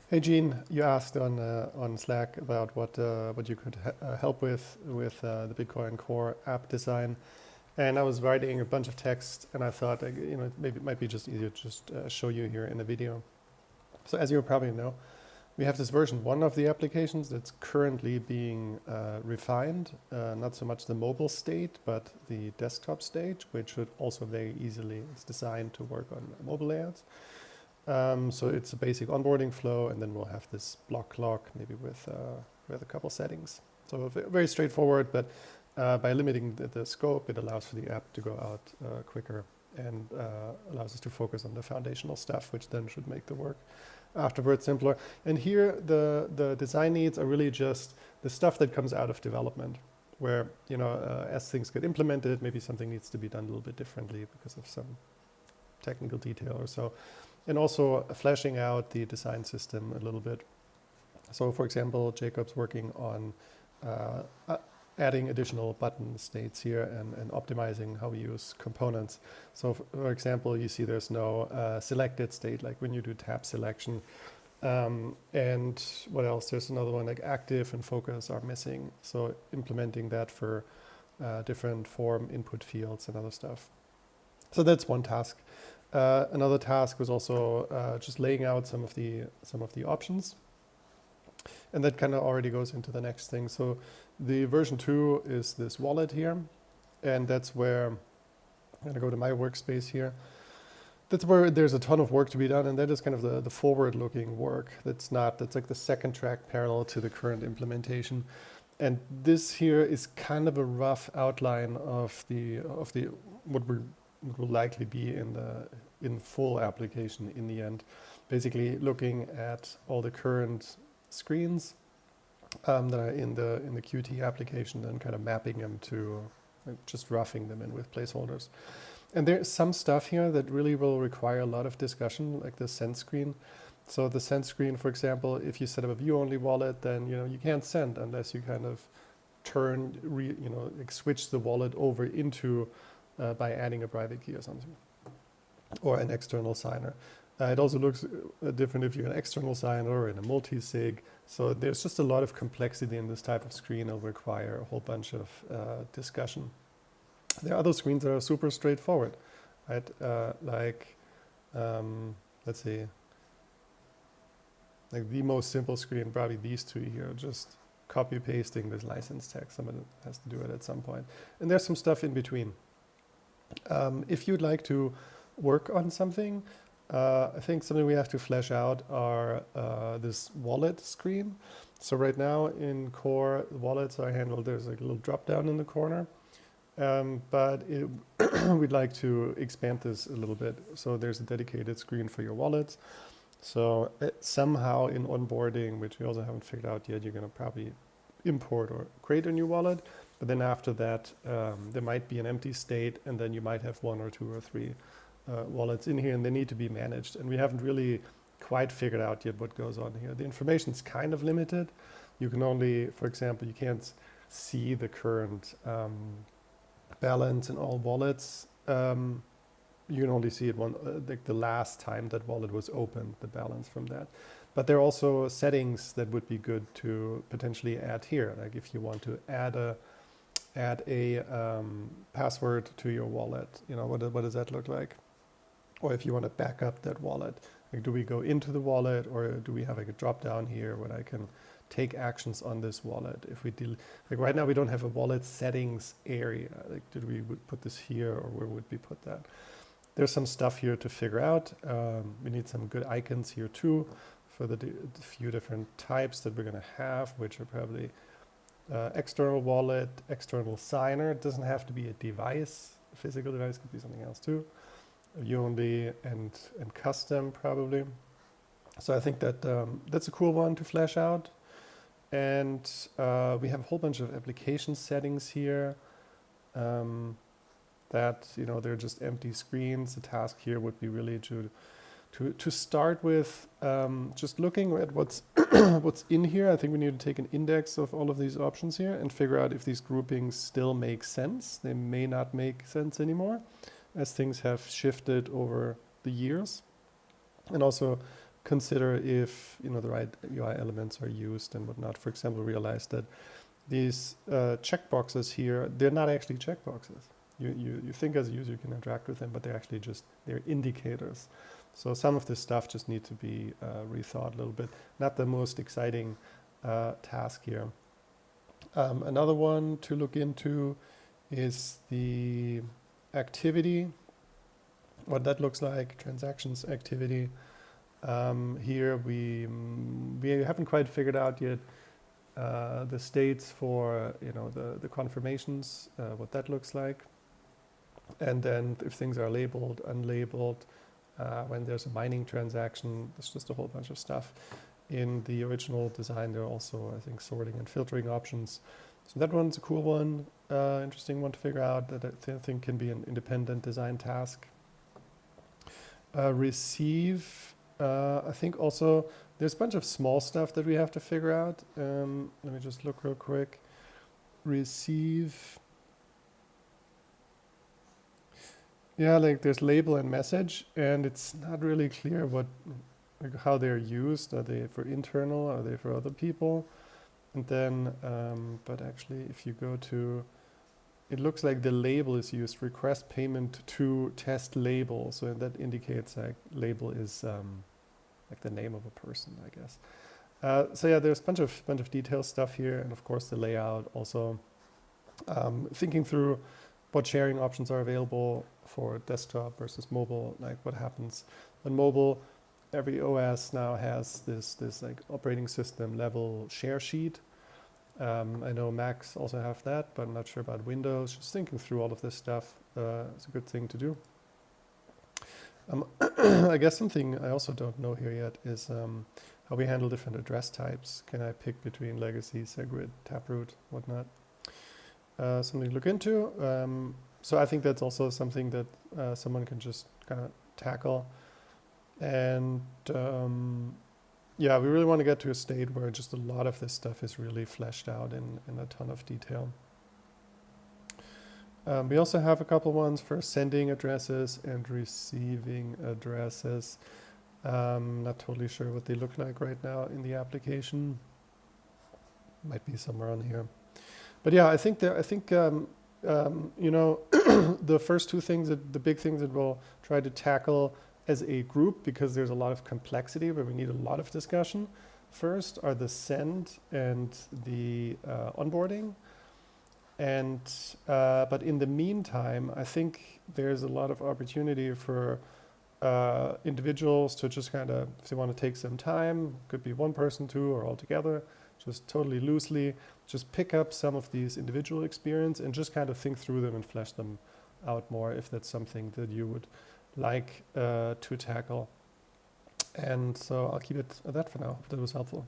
Hey Gene, you asked on Slack about what you could help with the Bitcoin Core app design, and I was writing a bunch of text, and I thought maybe it might be just easier to just show you here in a video. So as you probably know, we have this version 1 of the applications that's currently being refined. Not so much the mobile state, but the desktop state, which should also very easily is designed to work on mobile layouts. So it's a basic onboarding flow, and then we'll have this block clock, maybe with a couple settings. So very straightforward, but by limiting the scope, it allows for the app to go out quicker and allows us to focus on the foundational stuff, which then should make the work afterwards simpler. And here, the design needs are really just the stuff that comes out of development, where as things get implemented, maybe something needs to be done a little bit differently because of some technical detail or so. And also fleshing out the design system a little bit. So for example, Jacob's working on adding additional button states here and optimizing how we use components. So for example, you see there's no selected state, like when you do tab selection. And what else? There's another one, like active and focus are missing. So implementing that for different form input fields and other stuff. So that's one task. Another task was also just laying out some of the options, and that kind of already goes into the next thing. So the version 2 is this wallet here, and that's where I'm gonna go to my workspace here. That's where there's a ton of work to be done, and that is kind of the forward-looking work. That's like the second track parallel to the current implementation. And this here is kind of a rough outline of what will likely be in full application in the end. Basically looking at all the current screens that are in the Qt application and kind of mapping them to just roughing them in with placeholders. And there's some stuff here that really will require a lot of discussion, like the send screen. So the send screen, for example, if you set up a view-only wallet, then you can't send unless you kind of turn, like switch the wallet over into by adding a private key or something, or an external signer. It also looks different if you're an external signer or in a multi-sig. So there's just a lot of complexity in this type of screen. It'll require a whole bunch of discussion. There are other screens that are super straightforward, right? Let's see, like the most simple screen, probably these two here, just copy pasting this license text. Someone has to do it at some point. And there's some stuff in between. If you'd like to work on something, I think something we have to flesh out are this wallet screen. So right now in core, wallets are handled, there's like a little drop down in the corner. But we'd like to expand this a little bit. So there's a dedicated screen for your wallets. So somehow in onboarding, which we also haven't figured out yet, you're going to probably import or create a new wallet. But then after that, there might be an empty state, and then you might have 1 or 2 or 3 wallets in here, and they need to be managed. And we haven't really quite figured out yet what goes on here. The information is kind of limited. You can only, for example, you can't see the current balance in all wallets. You can only see it like the last time that wallet was opened, the balance from that. But there are also settings that would be good to potentially add here. Like if you want to add a password to your wallet, what does that look like? Or if you want to back up that wallet, like do we go into the wallet, or do we have like a drop down here where I can take actions on this wallet? If we like right now we don't have a wallet settings area. Like did we put this here, or where would we put that? There's some stuff here to figure out. We need some good icons here too for the few different types that we're going to have, which are probably external wallet, external signer. It doesn't have to be a device. A physical device could be something else too. View only and custom probably. So I think that that's a cool one to flesh out. And we have a whole bunch of application settings here that they're just empty screens. The task here would be really to start with just looking at what's what's in here. I think we need to take an index of all of these options here and figure out if these groupings still make sense. They may not make sense anymore as things have shifted over the years. And also consider if the right UI elements are used and whatnot. For example, realize that these checkboxes here, they're not actually checkboxes. You think as a user you can interact with them, but they're indicators. So some of this stuff just need to be rethought a little bit. Not the most exciting task here. Another one to look into is the activity, what that looks like, transactions activity. Here we haven't quite figured out yet the states for the confirmations, what that looks like, and then if things are labeled, unlabeled, when there's a mining transaction. There's just a whole bunch of stuff. In the original design, there are also, I think, sorting and filtering options. So that one's a cool one, interesting one to figure out, that I think can be an independent design task. Receive, I think also there's a bunch of small stuff that we have to figure out. Let me just look real quick. Receive. Yeah, like there's label and message, and it's not really clear how they're used. Are they for internal? Are they for other people? And then, but actually, if you go to, it looks like the label is used. Request payment to test label. So that indicates like label is like the name of a person, I guess. So yeah, there's a bunch of detailed stuff here, and of course the layout also. Thinking through what sharing options are available for desktop versus mobile, like what happens on mobile. Every OS now has this like operating system level share sheet. I know Macs also have that, but I'm not sure about Windows. Just thinking through all of this stuff is a good thing to do. I guess something I also don't know here yet is how we handle different address types. Can I pick between legacy, segwit, taproot, whatnot? Something to look into. So I think that's also something that someone can just kind of tackle. And yeah, we really want to get to a state where just a lot of this stuff is really fleshed out in a ton of detail. We also have a couple ones for sending addresses and receiving addresses. Not totally sure what they look like right now in the application. Might be somewhere on here. But yeah, I think the first two things, the big things that we'll try to tackle as a group, because there's a lot of complexity where we need a lot of discussion. First are the send and the onboarding. And but in the meantime, I think there's a lot of opportunity for individuals to just kind of, if they want to take some time, could be one person, two, or all together, just totally loosely, just pick up some of these individual experience and just kind of think through them and flesh them out more if that's something that you would like to tackle. And so I'll keep it at that for now. That was helpful.